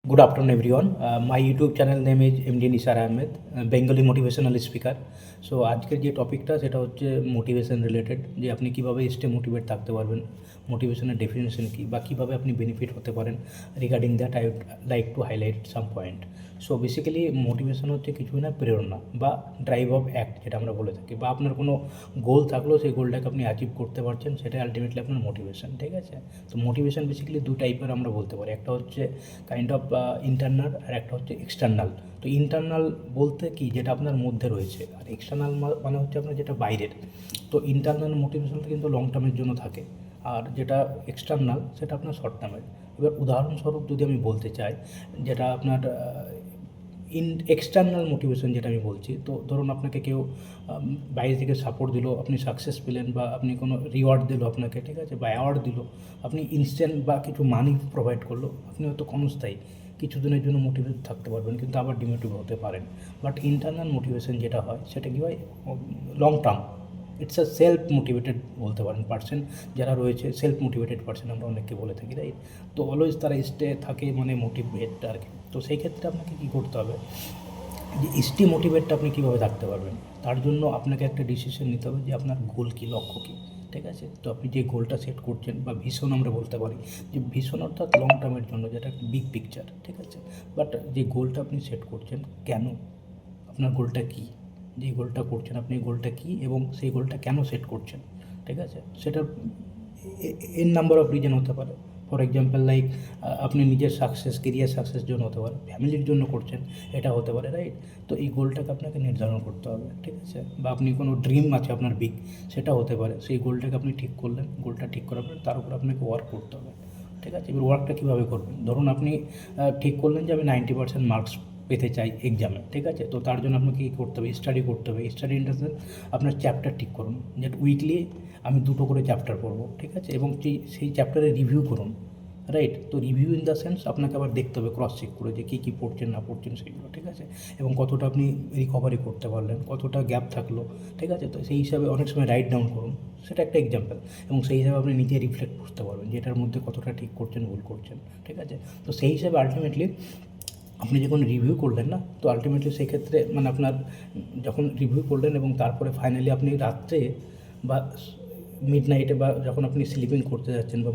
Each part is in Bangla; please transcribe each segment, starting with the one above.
Good afternoon, everyone. My YouTube channel name is MD Nisar Ahmed, Bengali motivational speaker. So আজকের যে টপিকটা সেটা হচ্ছে মোটিভেশন রিলেটেড, যে আপনি কীভাবে স্টে মোটিভেট থাকতে পারবেন, মোটিভেশনের ডেফিনেশন কী বা কীভাবে আপনি বেনিফিট হতে পারেন। Regarding that I would like to highlight some point. So basically motivation হচ্ছে কিছুই না, প্রেরণা বা ড্রাইভ অফ অ্যাক্ট যেটা আমরা বলে থাকি, বা আপনার কোনো গোল থাকলেও সেই গোলটাকে আপনি অ্যাচিভ করতে পারছেন, সেটাই আলটিমেটলি আপনার মোটিভেশন। ঠিক আছে, তো মোটিভেশন বেসিক্যালি দু টাইপের আমরা বলতে পারি, একটা হচ্ছে কাইন্ড অফ ইন্টারনাল আর একটা হচ্ছে এক্সটার্নাল। তো ইন্টারনাল বলতে কি, যেটা আপনার মধ্যে রয়েছে, আর এক্সটার্নাল মানে হচ্ছে আপনার যেটা বাইরের। তো ইন্টারনাল মোটিভেশনটা কিন্তু লং টার্মের জন্য থাকে, আর যেটা এক্সটার্নাল সেটা আপনার শর্ট টার্মের। এবার উদাহরণস্বরূপ যদি আমি বলতে চাই, যেটা আপনার এক্সটার্নাল মোটিভেশন যেটা আমি বলছি, তো ধরুন আপনাকে কেউ বাইরে থেকে সাপোর্ট দিল, আপনি সাকসেস পেলেন, বা আপনি কোনো রিওয়ার্ড দিল আপনাকে, ঠিক আছে, বা অ্যাওয়ার্ড দিল, আপনি ইনস্ট্যান্ট বা কিছু মানি প্রোভাইড করলো, আপনি হয়তো ক্ষণস্থায়ী কিছুদিনের জন্য মোটিভেট থাকতে পারবেন, কিন্তু আবার ডিমোটিভ হতে পারেন। বাট ইন্টারনাল মোটিভেশন যেটা হয় সেটা কী হয়, long term. It's a self motivated বলতে পারেন পার্সন যারা রয়েছে, সেলফ মোটিভেটেড পার্সন আমরা অনেককে বলে থাকি, রাইট। তো অলওয়েজ তারা স্টে থাকে, মানে মোটিভেট আর কি। তো সেই ক্ষেত্রে আপনাকে কী করতে হবে, যে স্টে মোটিভেটটা আপনি কীভাবে থাকতে পারবেন, তার জন্য আপনাকে একটা ডিসিশন নিতে হবে যে আপনার গোল কী, লক্ষ্য কী। ঠিক আছে, তো আপনি যে গোলটা সেট করছেন, বা ভিশন আমরা বলতে পারি, যে ভিশন অর্থাৎ লং টার্মের জন্য, যেটা একটা বিগ পিকচার, ঠিক আছে। বাট যে গোলটা আপনি সেট করছেন, কেন, আপনার গোলটা কী, যে গোলটা করছেন আপনি, গোলটা কী এবং সেই গোলটা কেন সেট করছেন, ঠিক আছে। সেটার এন নাম্বার অফ রিজন হতে পারে। ফর এক্সাম্পল লাইক আপনি নিজের সাকসেস, কেরিয়ার সাকসেস জন্য হতে পারে, ফ্যামিলির জন্য করছেন, এটা হতে পারে, রাইট। তো এই গোলটাকে আপনাকে নির্ধারণ করতে হবে, ঠিক আছে। বা আপনি কোনো ড্রিম আছে আপনার বিগ, সেটা হতে পারে, সেই গোলটাকে আপনি ঠিক করলেন, গোলটা ঠিক করার পরে তার উপর আপনাকে ওয়ার্ক করতে হবে, ঠিক আছে। এবার ওয়ার্কটা কীভাবে করবেন, ধরুন আপনি ঠিক করলেন যে আমি 90% মার্কস পেতে চাই এক্সামে, ঠিক আছে। তো তার জন্য আপনাকে কী করতে হবে, স্টাডি করতে হবে। স্টাডি ইন দ্য সেন্স আপনার চ্যাপ্টার ঠিক করুন, যেটা উইকলি আমি 2টো করে চ্যাপ্টার পড়বো, ঠিক আছে, এবং সেই চ্যাপ্টারে রিভিউ করুন, রাইট। তো রিভিউ ইন দ্য সেন্স আপনাকে আবার দেখতে হবে, ক্রস চেক করে, যে কী কী পড়ছেন না পড়ছেন সেগুলো, ঠিক আছে, এবং কতটা আপনি রিকভারি করতে পারলেন, কতটা গ্যাপ থাকলো, ঠিক আছে। তো সেই হিসাবে অনেক সময় রাইট ডাউন করুন, সেটা একটা এক্সাম্পল, এবং সেই হিসাবে আপনি নিজে রিফ্লেক্ট করতে পারবেন যে এটার মধ্যে কতটা ঠিক করছেন, ভুল করছেন, ঠিক আছে। তো সেই হিসাবে আলটিমেটলি আপনি যখন রিভিউ করলেন না, তো আলটিমেটলি সেক্ষেত্রে মানে আপনার যখন রিভিউ করলেন এবং তারপরে ফাইনালি আপনি রাত্রে বা মিড নাইটে, বা যখন আপনি স্লিপিং করতে যাচ্ছেন, বা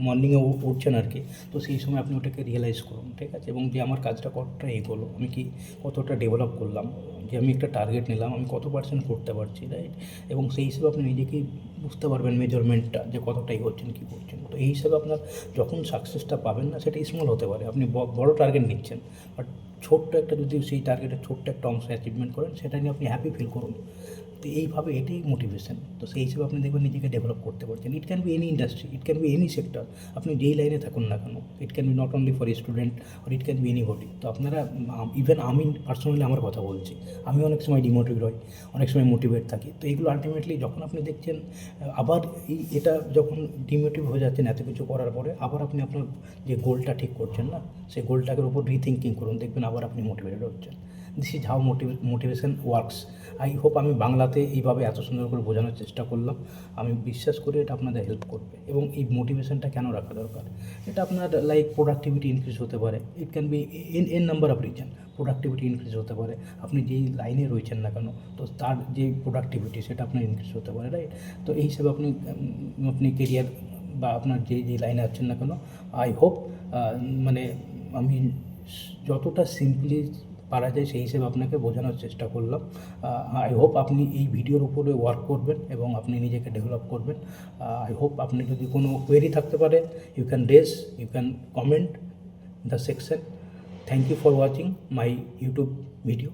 মর্নিংয়ে উঠছেন আর কি, তো সেই সময় আপনি ওটাকে রিয়েলাইজ করুন, ঠিক আছে, এবং যে আমার কাজটা কতটা এগোলো, আমি কি কতটা ডেভেলপ করলাম, যে আমি একটা টার্গেট নিলাম, আমি কত পার্সেন্ট করতে পারছি, রাইট। এবং সেই হিসেবে আপনি নিজেকেই বুঝতে পারবেন মেজারমেন্টটা, যে কতটা এগোচ্ছেন, কী করছেন। তো এই হিসাবে আপনার যখন সাকসেসটা পাবেন না, সেটা স্মল হতে পারে, আপনি বড় টার্গেট নিচ্ছেন, বাট ছোট্ট একটা, যদি সেই টার্গেটের ছোট্ট একটা অংশ অ্যাচিভমেন্ট করেন, সেটা নিয়ে আপনি হ্যাপি ফিল করুন। তো এইভাবে এটাই মোটিভেশন। তো সেই হিসেবে আপনি দেখবেন নিজেকে ডেভেলপ করতে পারছেন। It can be any industry, it can be any sector, আপনি যেই লাইনে থাকুন না কেন, it can be not only for student, আর ইট ক্যান বি এনিবডি। তো আপনারা ইভেন আমি পার্সোনালি আমার কথা বলছি, আমি অনেক সময় ডিমোটিভ হই, অনেক সময় মোটিভেট থাকি। তো এইগুলো আলটিমেটলি যখন আপনি দেখছেন আবার এটা যখন ডিমোটিভ হয়ে যাচ্ছেন এত কিছু করার পরে, আবার আপনি আপনার যে গোলটা ঠিক করছেন না, সেই গোলটাকে উপর রিথিঙ্কিং করুন, দেখবেন আবার আপনি মোটিভেটেড হচ্ছেন। This is how motivation works. I hope আমি বাংলাতে এইভাবে এত সুন্দর করে বোঝানোর চেষ্টা করলাম। আমি বিশ্বাস করি এটা আপনাদের হেল্প করবে। এবং এই মোটিভেশনটা কেন রাখা দরকার, এটা আপনার লাইক প্রোডাক্টিভিটি ইনক্রিজ হতে পারে, ইট can B N number of reason. Productivity increase হতে পারে, আপনি যেই লাইনে রয়েছেন না কেন, তো তার যে প্রোডাক্টিভিটি সেটা আপনার ইনক্রিজ হতে পারে, রাইট। তো এই হিসাবে আপনি কেরিয়ার বা আপনার যে লাইনে আছেন না কেন, আই হোপ মানে আমি যতটা সিম্পলি পারা যায় সেই হিসেবে আপনাকে বোঝানোর চেষ্টা করলাম। আই হোপ আপনি এই ভিডিওর উপরে ওয়ার্ক করবেন এবং আপনি নিজেকে ডেভেলপ করবেন। আই হোপ আপনি যদি কোনো কোয়েরি থাকতে পারে, you can raise, you can comment the section. Thank you for watching my YouTube video.